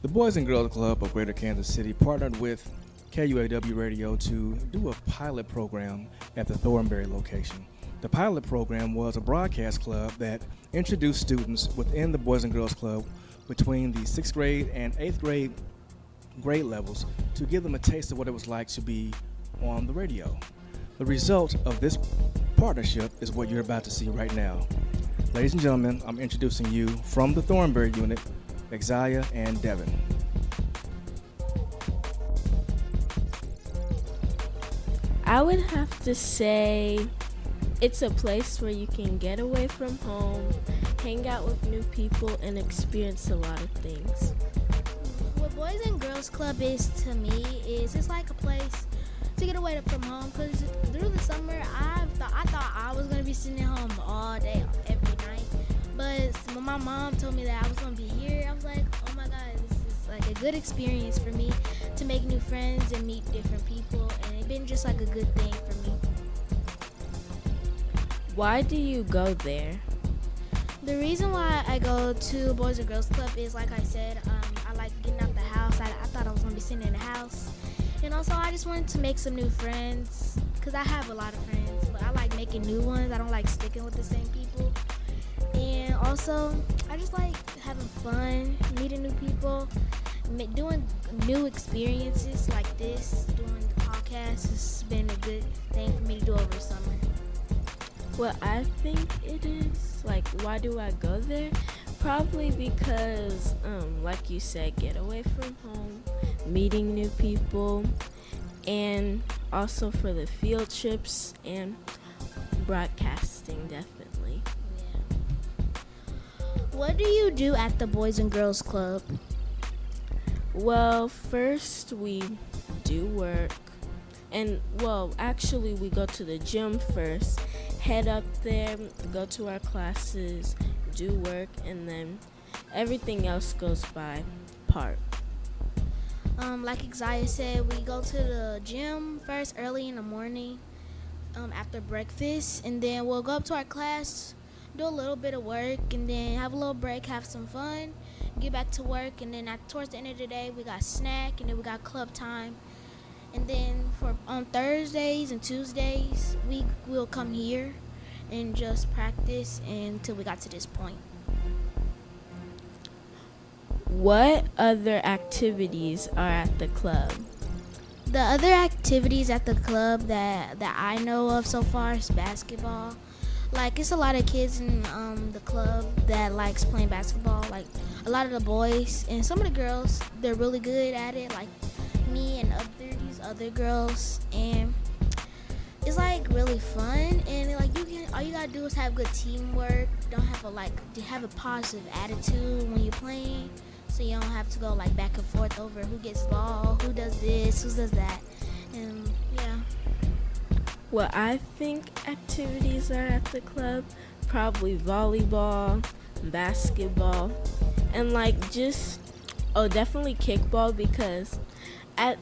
The Boys and Girls Club of Greater Kansas City partnered with KUAW Radio to do a pilot program at the Thornberry location. The pilot program was a broadcast club that introduced students within the Boys and Girls Club between the 6th grade and 8th grade levels to give them a taste of what it was like to be on the radio. The result of this partnership is what you're about to see right now. Ladies and gentlemen, I'm introducing you from the Thornberry unit, Exia and Devin. I would have to say it's a place where you can get away from home, hang out with new people, and experience a lot of things. What Boys and Girls Club is to me is it's like a place to get away from home, because through the summer I thought I was going to be sitting at home all day, every night. But when my mom told me that I was going to be here, I was like, oh my God, this is like a good experience for me to make new friends and meet different people. And it's been just like a good thing for me. Why do you go there? The reason why I go to Boys and Girls Club is, like I said, I like getting out the house. I thought I was going to be sitting in the house. And also, I just wanted to make some new friends, because I have a lot of friends, but I like making new ones. I don't like sticking with the same people. And also, I just like having fun, meeting new people, doing new experiences like this, doing the podcast has been a good thing for me to do over summer. Well, I think it is, like, why do I go there? Probably because, like you said, get away from home, meeting new people, and also for the field trips and broadcasting, definitely. Yeah. What do you do at the Boys and Girls Club? Well, first we do work, and actually we go to the gym first, head up there, go to our classes, do work, and then everything else goes by part. Like Exia said, we go to the gym first early in the morning, after breakfast, and then we'll go up to our class, do a little bit of work, and then have a little break, have some fun, get back to work, and then towards the end of the day, we got snack, and then we got club time. And then on Thursdays and Tuesdays, we will come here and just practice until we got to this point. What other activities are at the club? The other activities at the club that I know of so far is basketball. Like, it's a lot of kids in the club that likes playing basketball. Like, a lot of the boys and some of the girls, they're really good at it. Like me and these other girls, and it's like really fun. And like all you gotta do is have good teamwork. Don't have a positive attitude when you're playing, so you don't have to go like back and forth over who gets the ball, who does this, who does that, and yeah. Well, I think activities are at the club, probably volleyball, basketball, and definitely kickball, because at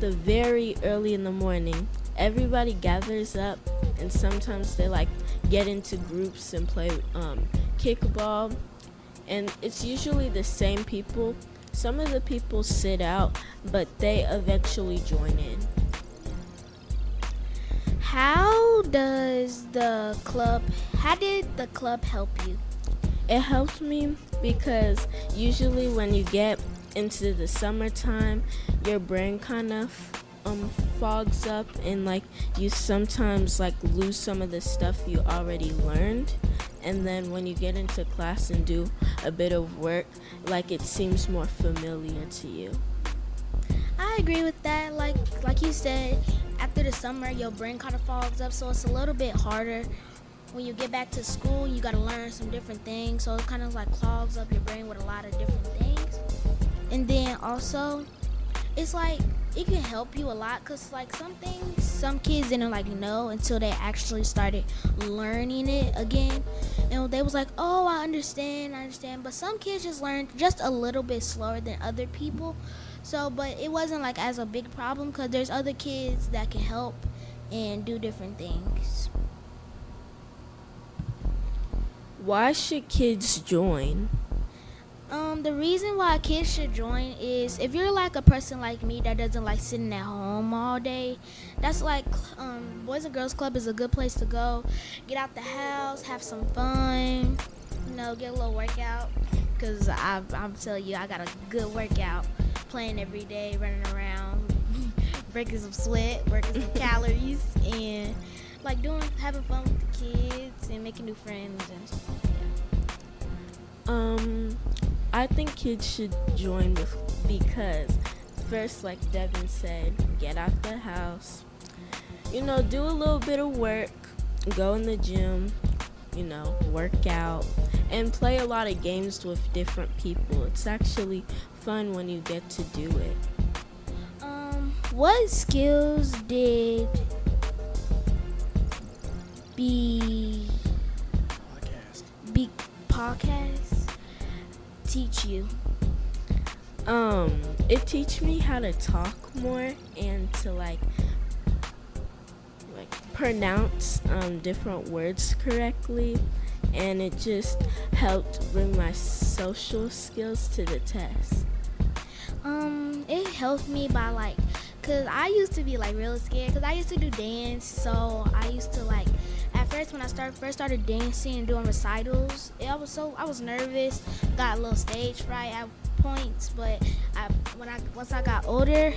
the very early in the morning, everybody gathers up, and sometimes they get into groups and play kickball, and it's usually the same people. Some of the people sit out, but they eventually join in. How did the club help you? It helped me because usually when you get into the summertime, your brain kind of fogs up, and you sometimes lose some of the stuff you already learned, and then when you get into class and do a bit of work, it seems more familiar to you. I agree with that. Like you said, after the summer, your brain kind of fogs up, so it's a little bit harder. When you get back to school, you got to learn some different things, so it kind of clogs up your brain with a lot of different things. And then also, it's it can help you a lot, because some things some kids didn't know until they actually started learning it again, and they was oh, I understand, but some kids just learned just a little bit slower than other people. So but it wasn't as a big problem, because there's other kids that can help and do different things. Why should kids join? The reason why kids should join is if you're like a person like me that doesn't like sitting at home all day, that's like Boys and Girls Club is a good place to go. Get out the house, have some fun, get a little workout. Cause I'm telling you, I got a good workout, playing every day, running around, breaking some sweat, working some calories, and like having fun with the kids and making new friends and stuff. I think kids should join because first, like Devin said, get out the house, do a little bit of work, go in the gym, work out, and play a lot of games with different people. It's actually fun when you get to do it. What skills did be podcast teach you? It teach me how to talk more and to like pronounce different words correctly, and it just helped bring my social skills to the test. It helped me by cause I used to be really scared, cause I used to do dance, so I used to at first when I first started dancing and doing recitals, I was nervous, got a little stage fright at points, but once I got older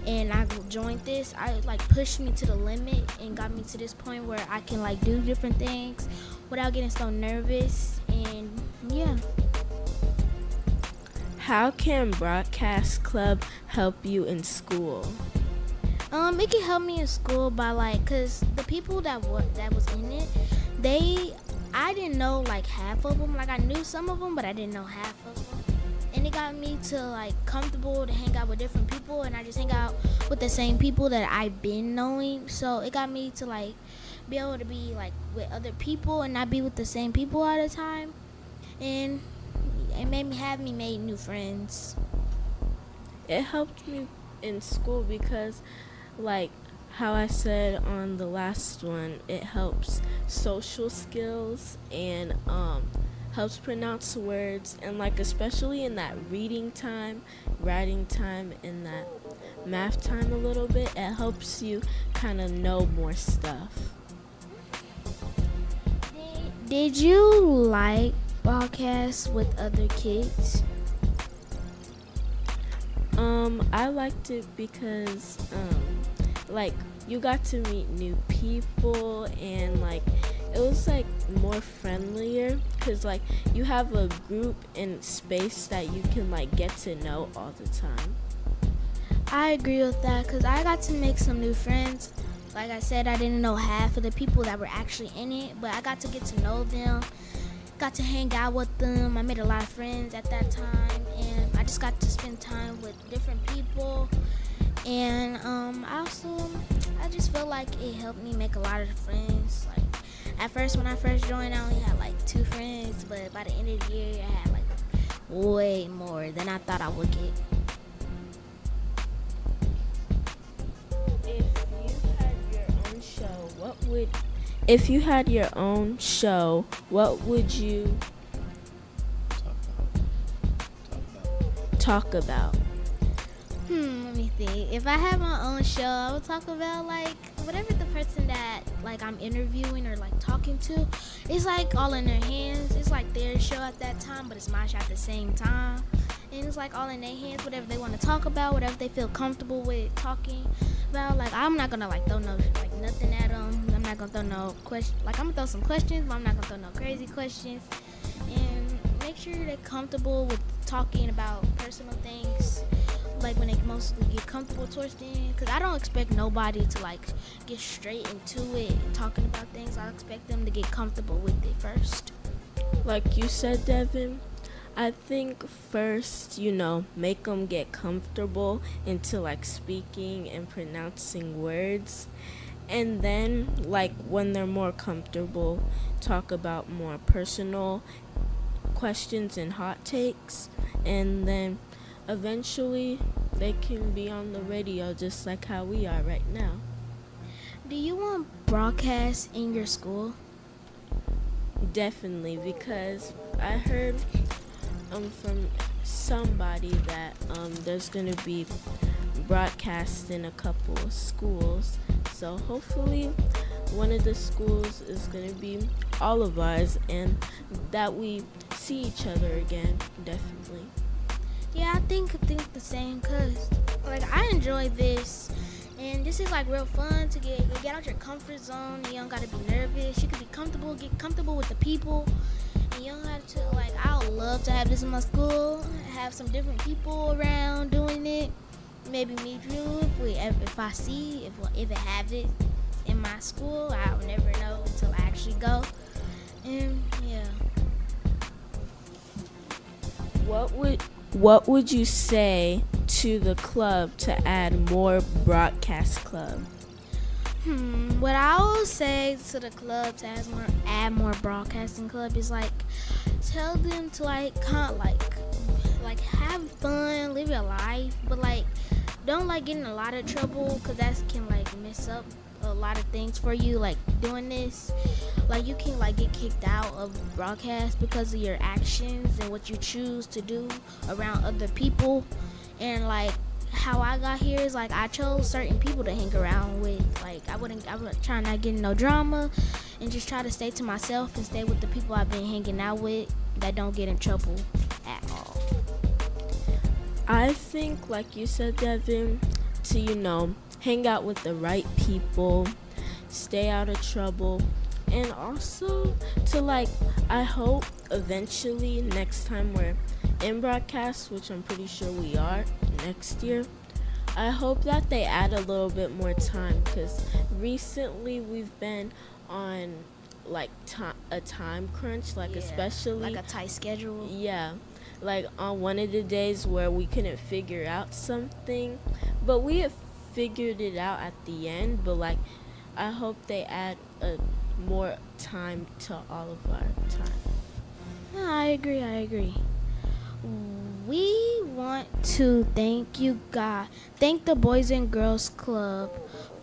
and I joined this, I pushed me to the limit and got me to this point where I can do different things without getting so nervous, and yeah. How can Broadcast Club help you in school? It can help me in school by cause the people that was in it, I didn't know half of them. I knew some of them, but I didn't know half of them. And it got me to comfortable to hang out with different people, and I just hang out with the same people that I've been knowing. So it got me to be able to be with other people and not be with the same people all the time, and it made me made new friends. It helped me in school because how I said on the last one, it helps social skills and helps pronounce words, and especially in that reading time, writing time, and that math time a little bit, it helps you kind of know more stuff. Did you like podcasts with other kids? I liked it because you got to meet new people, and it was more friendlier because you have a group and space that you can get to know all the time. I agree with that because I got to make some new friends. Like I said, I didn't know half of the people that were actually in it, but I got to get to know them, got to hang out with them. I made a lot of friends at that time, and I just got to spend time with different people. And I just feel like it helped me make a lot of friends. At first, when I first joined, I only had 2 friends, but by the end of the year, I had way more than I thought I would get. If you had your own show, what would you talk about? Let me think. If I had my own show, I would talk about whatever the person that I'm interviewing or talking to. It's all in their hands. It's their show at that time, but it's my show at the same time. And it's all in their hands. Whatever they want to talk about, whatever they feel comfortable with talking about. I'm not gonna throw no nothing at them. I'm not gonna throw no question. I'm gonna throw some questions, but I'm not gonna throw no crazy questions. And make sure they're comfortable with talking about personal things. When they mostly get comfortable towards the end, because I don't expect nobody to get straight into it talking about things. I expect them to get comfortable with it first. Like you said, Devin, I think first, make them get comfortable into speaking and pronouncing words, and then when they're more comfortable, talk about more personal questions and hot takes, and then eventually they can be on the radio just like how we are right now. Do you want broadcasts in your school? Definitely, because I heard from somebody that there's gonna be broadcast in a couple of schools. So hopefully one of the schools is gonna be all of ours, and that we see each other again. Definitely. Yeah, I think the same, cause like I enjoy this, and this is like real fun to get out your comfort zone. You don't gotta be nervous. You can be comfortable, get comfortable with the people, and you don't have to like. I would love to have this in my school, have some different people around doing it. Maybe meet you if I see if it have it in my school. I'll never know until I actually go. And yeah. What would you say to the club to add more broadcast club? What I would say to the club to add more broadcasting club is like tell them to like have fun, live your life, but like don't like get in a lot of trouble, because that can like mess up a lot of things for you. Like doing this, like you can like get kicked out of broadcast because of your actions and what you choose to do around other people. And like how I got here is like I chose certain people to hang around with. Like I would try not get in no drama and just try to stay to myself and stay with the people I've been hanging out with that don't get in trouble at all. I think, like you said, Devin, to hang out with the right people, stay out of trouble, and also to I hope eventually next time we're in broadcast, which I'm pretty sure we are next year, I hope that they add a little bit more time, because recently we've been on a time crunch, especially like a tight schedule. Yeah, like on one of the days where we couldn't figure out something, but we have figured it out at the end. But I hope they add more time to all of our time. Yeah, I agree. We want to thank the Boys and Girls Club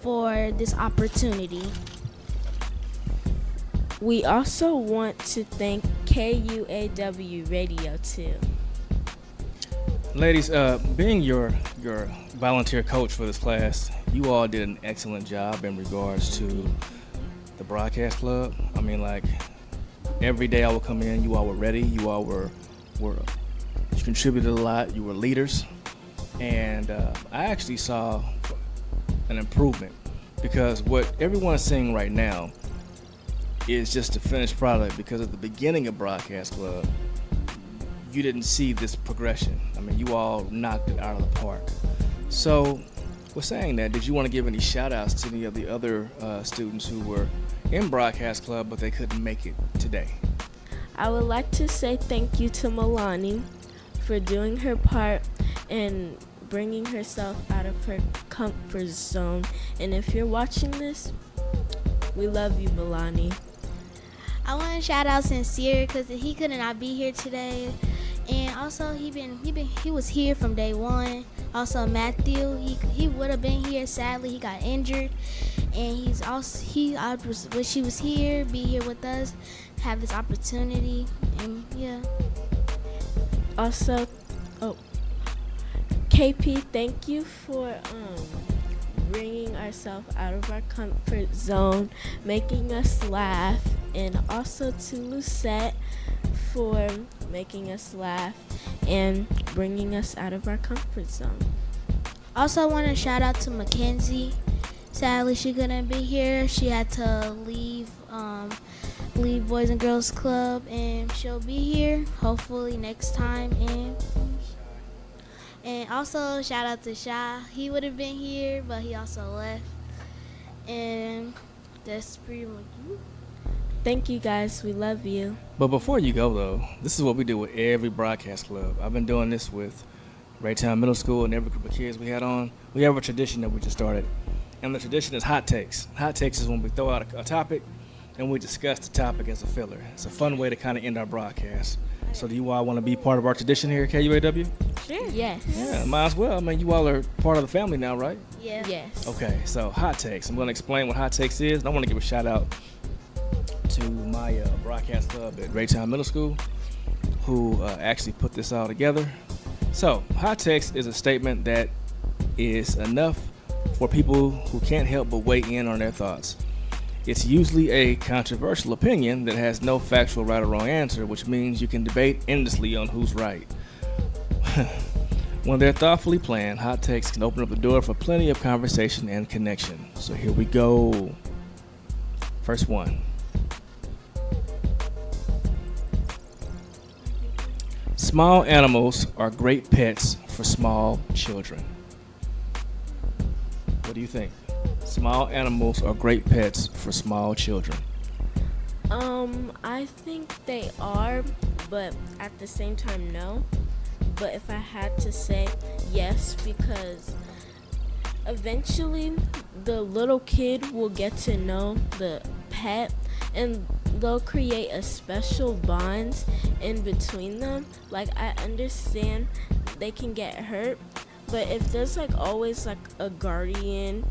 for this opportunity. We also want to thank KUAW Radio too. Ladies, being your volunteer coach for this class, you all did an excellent job in regards to the broadcast club. I mean, every day I would come in, you all were ready. You all were you contributed a lot. You were leaders, and I actually saw an improvement, because what everyone is seeing right now is just a finished product, because at the beginning of Broadcast Club, you didn't see this progression. I mean, you all knocked it out of the park. So, with saying that, did you want to give any shout outs to any of the other students who were in Broadcast Club but they couldn't make it today? I would like to say thank you to Milani for doing her part and bringing herself out of her comfort zone. And if you're watching this, we love you, Milani. I want to shout out Sincere, because he could not be here today, and also he was here from day one. Also Matthew, he would have been here. Sadly, he got injured, and I wish he was here, be here with us, have this opportunity, and yeah. Also, KP, thank you for bringing ourselves out of our comfort zone, making us laugh, and also to Lucette for making us laugh and bringing us out of our comfort zone. Also, I want to shout out to Mackenzie. Sadly, she couldn't be here. She had to leave Boys and Girls Club, and she'll be here hopefully next time. And also shout out to Sha. He would have been here, but he also left. And that's pretty much it. Thank you guys. We love you. But before you go, though, this is what we do with every broadcast club. I've been doing this with Raytown Middle School and every group of kids we had on. We have a tradition that we just started, and the tradition is hot takes. Hot takes is when we throw out a topic and we discuss the topic as a filler. It's a fun way to kind of end our broadcast. So do you all want to be part of our tradition here at KUAW? Sure. Yes. Yeah, might as well. I mean, you all are part of the family now, right? Yeah. Yes. Okay, so hot takes. I'm going to explain what hot takes is, and I want to give a shout out to my broadcast club at Raytown Middle School. who actually put this all together. So, hot text is a statement that is enough for people who can't help but weigh in on their thoughts. It's usually a controversial opinion that has no factual right or wrong answer, which means you can debate endlessly on who's right. When they're thoughtfully planned, hot takes can open up the door for plenty of conversation and connection. So here we go. First one. Small animals are great pets for small children. What do you think? Small animals are great pets for small children. I think they are, but at the same time, no. But if I had to say, yes, because eventually the little kid will get to know the pet and they'll create a special bond in between them. Like, I understand they can get hurt, but if there's like always like a guardian,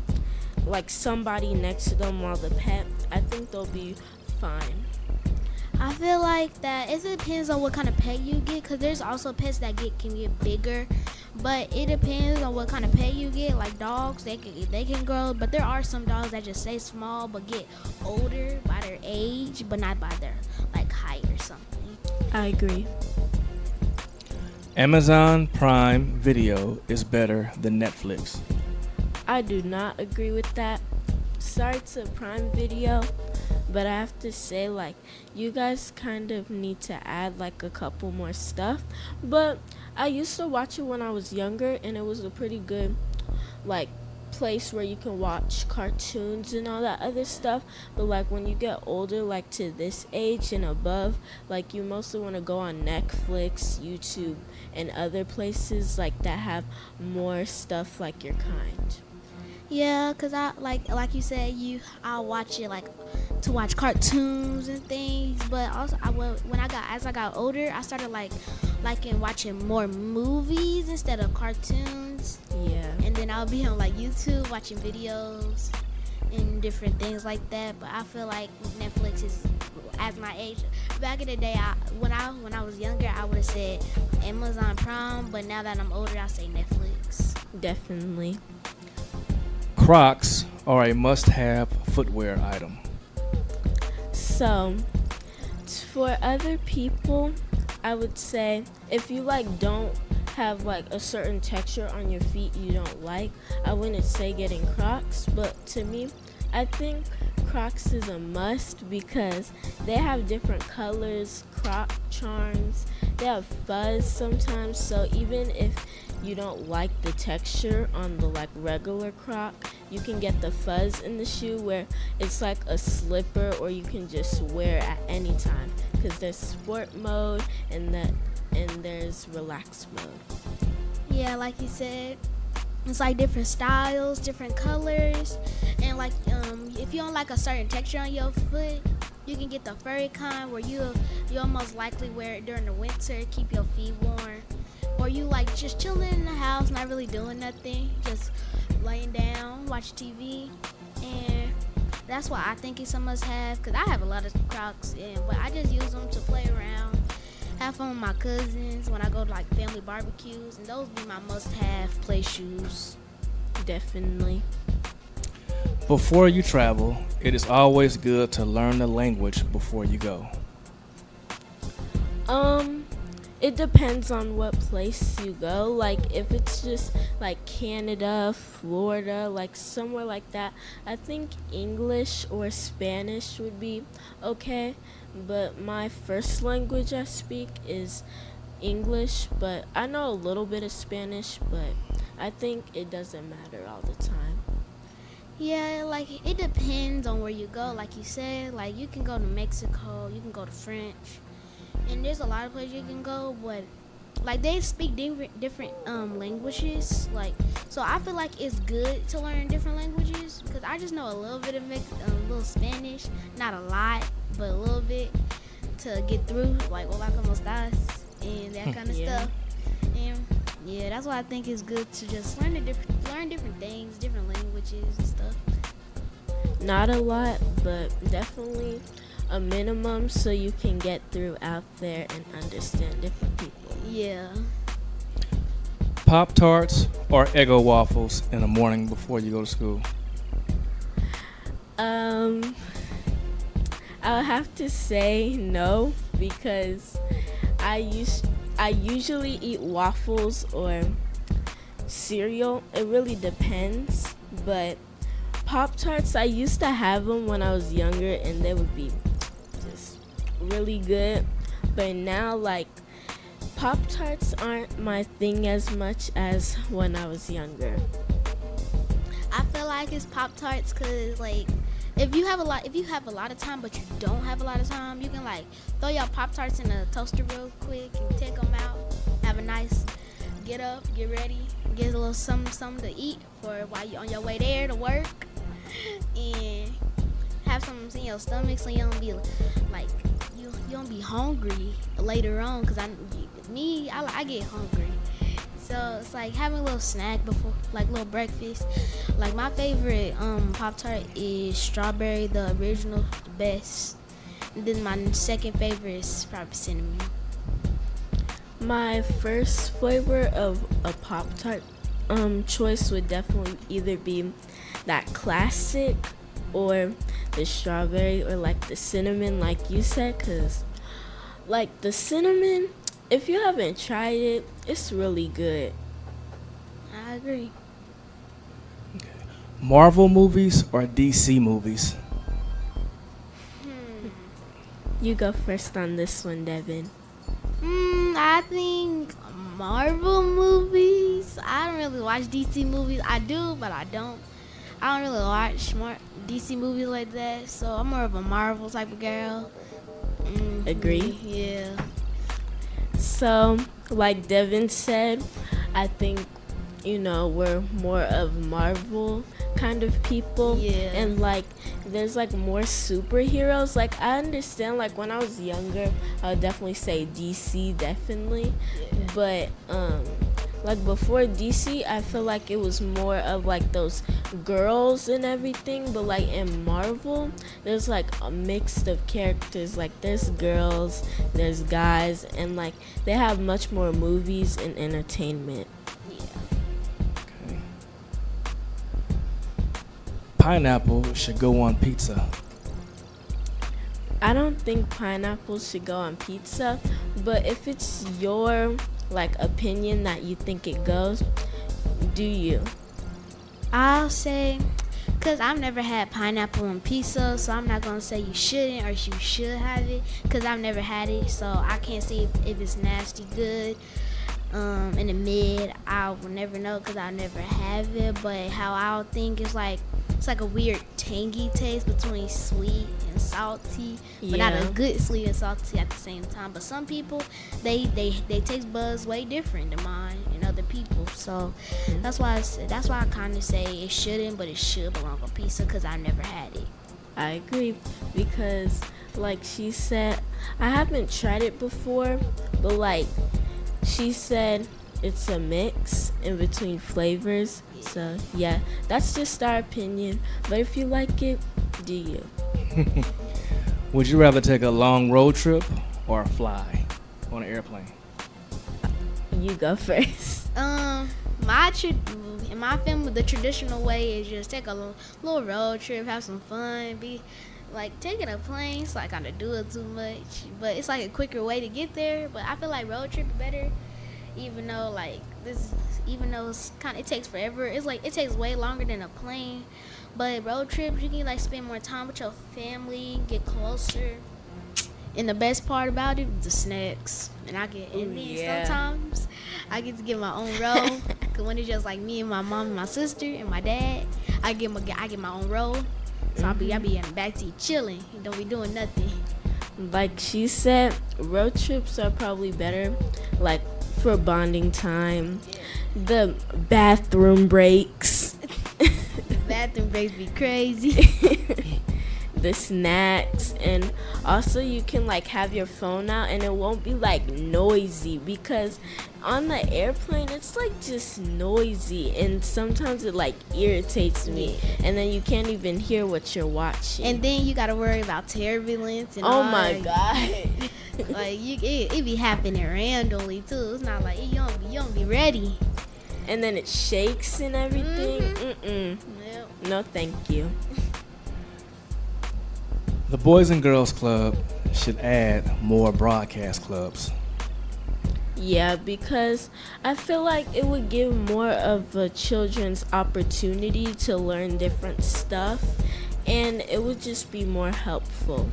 like somebody next to them while the pet, I think they'll be fine. I feel like that it depends on what kind of pet you get, because there's also pets that can get bigger, but it depends on what kind of pet you get. Like dogs, they can grow, but there are some dogs that just stay small but get older by their age, but not by their like height or something. I agree. Amazon Prime Video is better than Netflix. I do not agree with that. Sorry to Prime Video, but I have to say, like, you guys kind of need to add like a couple more stuff. But I used to watch it when I was younger, and it was a pretty good like place where you can watch cartoons and all that other stuff. But like when you get older, like to this age and above, like you mostly want to go on Netflix, YouTube, and other places like that have more stuff like your kind. Yeah, cause I like you said, I'll watch it like to watch cartoons and things. But also, as I got older, I started liking watching more movies instead of cartoons. Yeah. And then I'll be on like YouTube watching videos and different things like that. But I feel like Netflix is, as my age, back in the day, when I was younger, I would have said Amazon Prime. But now that I'm older, I say Netflix. Definitely. Crocs are a must-have footwear item. So, for other people, I would say if you like don't have like a certain texture on your feet you don't like, I wouldn't say getting Crocs. But to me, I think Crocs is a must because they have different colors, Croc charms, they have fuzz sometimes. So even if you don't like the texture on the like regular Croc, you can get the fuzz in the shoe where it's like a slipper, or you can just wear it at any time because there's sport mode and there's relaxed mode. Yeah, like you said, it's like different styles, different colors, and like if you don't like a certain texture on your foot, you can get the furry kind where you'll most likely wear it during the winter, keep your feet warm. Or you like just chilling in the house, not really doing nothing, just laying down, watch TV, and that's why I think it's a must-have. Cause I have a lot of Crocs, but I just use them to play around, have fun with my cousins when I go to like family barbecues, and those be my must-have play shoes. Definitely. Before you travel, it is always good to learn the language before you go. It depends on what place you go. Like if it's just like Canada, Florida, like somewhere like that, I think English or Spanish would be okay. But my first language I speak is English, but I know a little bit of Spanish, but I think it doesn't matter all the time. Yeah, like it depends on where you go. Like you said, like you can go to Mexico, you can go to French, and there's a lot of places you can go, but like they speak different languages. Like, so I feel like it's good to learn different languages because I just know a little bit of a little Spanish, not a lot, but a little bit to get through, like hola como estás and that kind of stuff. And yeah, that's why I think it's good to just learn different things, different languages and stuff. Not a lot, but definitely a minimum so you can get through out there and understand different people. Yeah. Pop Tarts or Eggo waffles in the morning before you go to school? I'll have to say no because I usually eat waffles or cereal. It really depends, but Pop Tarts, I used to have them when I was younger and they would be just really good, but now like Pop Tarts aren't my thing as much as when I was younger. I feel like it's Pop Tarts because like if you have a lot of time but you don't have a lot of time, you can like throw your Pop Tarts in a toaster real quick and take them out. Have a nice get up, get ready, get a little something to eat for while you're on your way there to work, and have something in your stomach so you don't be like you don't be hungry later on. Cause I get hungry. So it's like having a little snack before, like a little breakfast. Like my favorite Pop Tart is strawberry, the original, the best. And then my second favorite is probably cinnamon. My first flavor of a Pop Tart choice would definitely either be that classic or the strawberry or like the cinnamon, like you said, because like the cinnamon, if you haven't tried it, it's really good. I agree. Marvel movies or DC movies? You go first on this one, Devin. I think Marvel movies. I don't really watch DC movies. I do, but I don't. I don't really watch more DC movies like that. So I'm more of a Marvel type of girl. Agree? Yeah. So, like Devin said, I think, we're more of Marvel kind of people. Yeah. And, like, there's, like, more superheroes. Like, I understand, like, when I was younger, I would definitely say DC, definitely. Yeah. But, like, before DC, I feel like it was more of, like, those girls and everything. But, like, in Marvel, there's, like, a mix of characters. Like, there's girls, there's guys, and, like, they have much more movies and entertainment. Yeah. Okay. Pineapple should go on pizza. I don't think pineapple should go on pizza, but if it's your like opinion that you think it goes, do you? I'll say, because I've never had pineapple on pizza, so I'm not going to say you shouldn't or you should have it, because I've never had it, so I can't say if it's nasty, good. In the mid, I will never know because I never have it, but how I think it's like a weird tangy taste between sweet and salty, but not a good sweet and salty at the same time. But some people, they taste buds way different than mine and other people. So that's why I kind of say it shouldn't, but it should belong on pizza because I never had it. I agree because, like she said, I haven't tried it before, but like she said, it's a mix in between flavors. So yeah, that's just our opinion. But if you like it, do you? Would you rather take a long road trip or fly on an airplane? You go first. In my family, the traditional way is just take a little road trip, have some fun, be like taking a plane. It's like kind of do it too much, but it's like a quicker way to get there. But I feel like road trip is better, even though it's kind of, it takes forever. It's like it takes way longer than a plane. But road trips, you can like spend more time with your family, get closer. And the best part about it, the snacks. And sometimes I get to get my own roll. Cause when it's just like me and my mom and my sister and my dad, I get my own roll. So I be in the backseat chilling. Don't be doing nothing. Like she said, road trips are probably better, like for bonding time. The bathroom breaks. The bathroom breaks be crazy. the snacks, and also you can like have your phone out and it won't be like noisy, because on the airplane it's like just noisy and sometimes it like irritates me, and then you can't even hear what you're watching. And then you gotta worry about turbulence and oh all my that. god. Like it be happening randomly too. It's not like you don't be ready. And then it shakes and everything. Yep. No thank you. The Boys and Girls Club should add more broadcast clubs. Yeah, because I feel like it would give more of a children's opportunity to learn different stuff, and it would just be more helpful.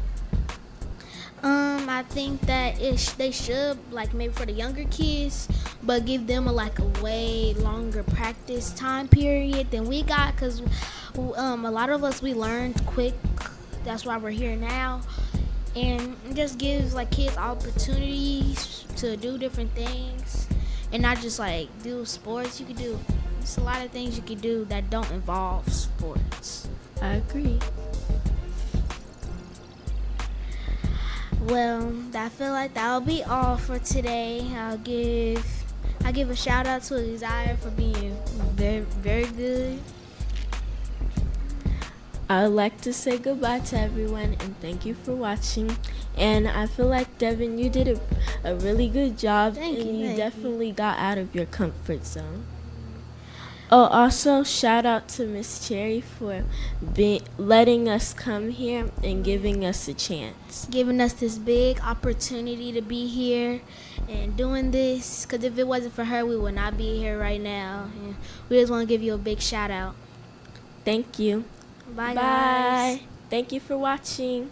I think that they should, like, maybe for the younger kids, but give them a way longer practice time period than we got, because a lot of us, we learned quick. That's why we're here now. And it just gives like kids opportunities to do different things and not just like do sports. You could do, there's a lot of things you could do that don't involve sports. I agree. Well, I feel like that'll be all for today. I give a shout out to Isaiah for being very, very good. I would like to say goodbye to everyone and thank you for watching. And I feel like, Devin, you did a really good job. Thank you. Definitely got out of your comfort zone. Oh, also, shout out to Miss Cherry for letting us come here and giving us a chance. Giving us this big opportunity to be here and doing this, because if it wasn't for her, we would not be here right now. And we just want to give you a big shout out. Thank you. Bye, Bye. guys. Thank you for watching.